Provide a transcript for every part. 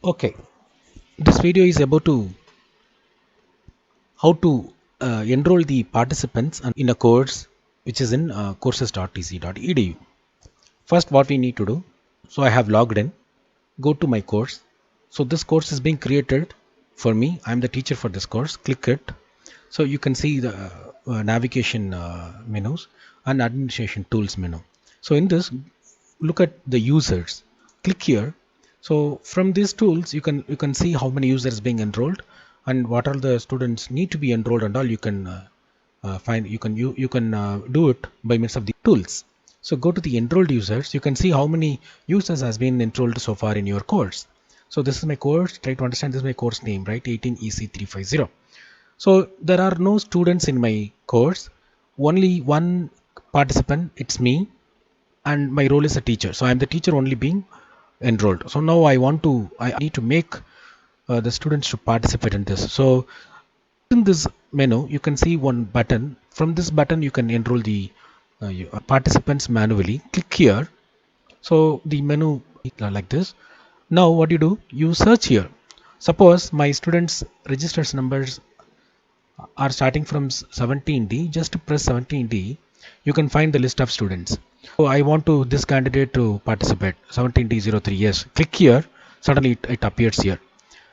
Okay, this video is about to how to enroll the participants in a course which is in courses.tc.edu. First, what we need to do, so I have logged in, go to my course. So this course is being created for me. I'm the teacher for this course. Click it. So you can see the navigation menus and administration tools menu. So in this, look at the users. Click here. So from these tools, you can see how many users being enrolled and what are the students need to be enrolled and all. You can find you can do it by means of the tools. So go to the enrolled users. You can see how many users has been enrolled so far in your course. So this is my course. Try to understand this is my course name, right? 18EC350. So there are no students in my course, only one participant, it's me, and my role is a teacher. So I'm the teacher only being enrolled. So now I need to make the students to participate in this. So in this menu, you can see one button. From this button, you can enroll the participants manually. Click here. So the menu like this. Now what you do, you search here. Suppose my students registers numbers are starting from 17D. Just press 17D, you can find the list of students. So I want to this candidate to participate 17D03. Yes, click here. Suddenly it appears here.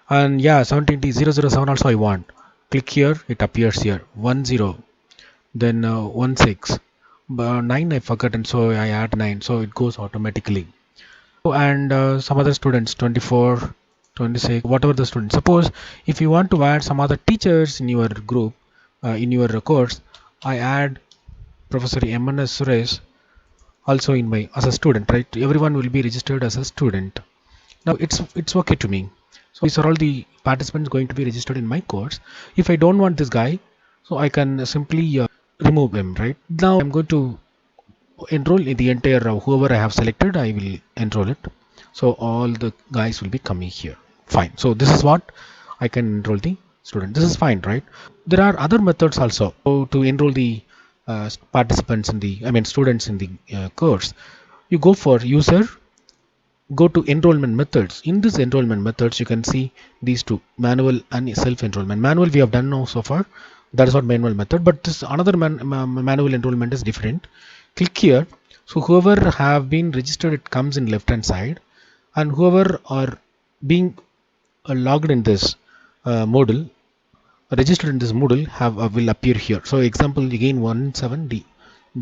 And yeah, 17D007 also I want. Click here, it appears here. 10, then 16, 9 I forgotten, so I add 9, so it goes automatically. And some other students 24, 26, whatever the students. Suppose if you want to add some other teachers in your group, in your course, I add Professor MNS Suresh also in my as a student, right? Everyone will be registered as a student. Now it's okay to me. So these are all the participants going to be registered in my course. If I don't want this guy, so I can simply remove him, right? Now I'm going to enroll in the entire whoever I have selected, I will enroll it. So all the guys will be coming here. Fine. So this is what I can enroll the student. This is fine, right? There are other methods also. So to enroll the participants in the, I mean students in the course, you go for user, go to enrollment methods. In this enrollment methods, you can see these two, manual and self-enrollment. Manual we have done now so far. That is not manual method, but this another manual enrollment is different. Click here. So whoever have been registered, it comes in left hand side, and whoever are being logged in this module, registered in this Moodle have will appear here. So example again 17D.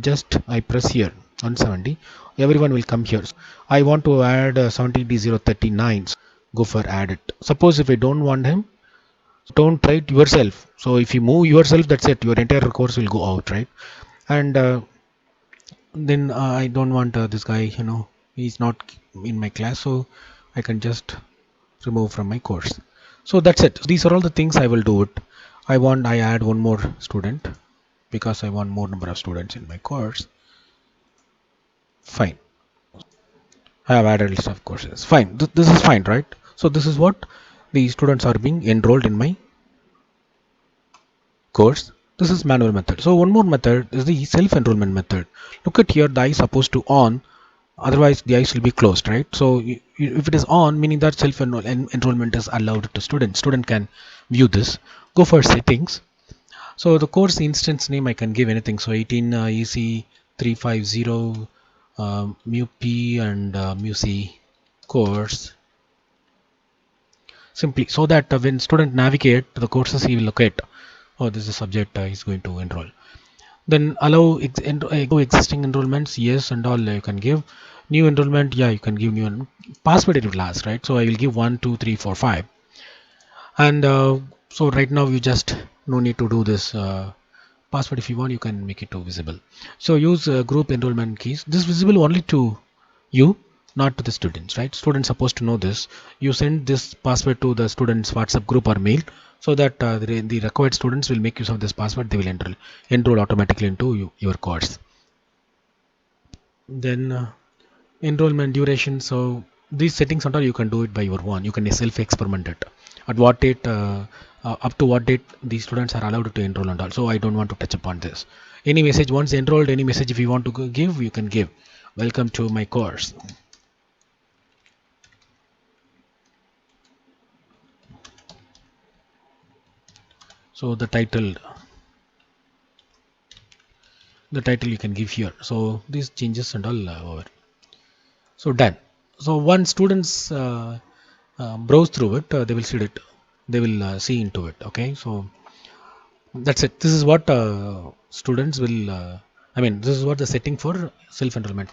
Just I press here 170. Everyone will come here. I want to add 70D039. Go for add it. Suppose if I don't want him, don't try it yourself. So if you move yourself, that's it. Your entire course will go out, right? And then I don't want this guy. He's not in my class, so I can just remove from my course. So that's it. These are all the things I will do it. I add one more student because I want more number of students in my course. Fine. I have added list of courses. Fine. This is fine, right? So this is what the students are being enrolled in my course. This is manual method. So one more method is the self-enrollment method. Look at here, the eye is supposed to on, otherwise the eyes will be closed, right? So if it is on, meaning that self-enrollment is allowed to students. Student can view this. Go for settings. So the course instance name I can give anything. So 18 EC 350 mu P and mu C course, simply so that when student navigate to the courses, he will locate, oh, this is a subject he's going to enroll. Then allow existing enrollments, yes, and all you can give. New enrollment, yeah, you can give new password. It will ask, right? So I will give 1 2 3 4 5. And so right now you just no need to do this password. If you want, you can make it to visible. So use group enrollment keys. This visible only to you, not to the students, right? Students supposed to know this. You send this password to the students WhatsApp group or mail, so that the required students will make use of this password. They will enroll automatically into your course. Then enrollment duration. So these settings and all you can do it by your own. You can self experiment it at what date, up to what date the students are allowed to enroll and all. So I don't want to touch upon this. Any message once enrolled, any message if you want to give, you can give. Welcome to my course. So the title you can give here. So these changes and all over. So done. So once students browse through it, they will see it. They will see into it. Okay. So that's it. This is what students will. I mean, this is what the setting for self enrollment.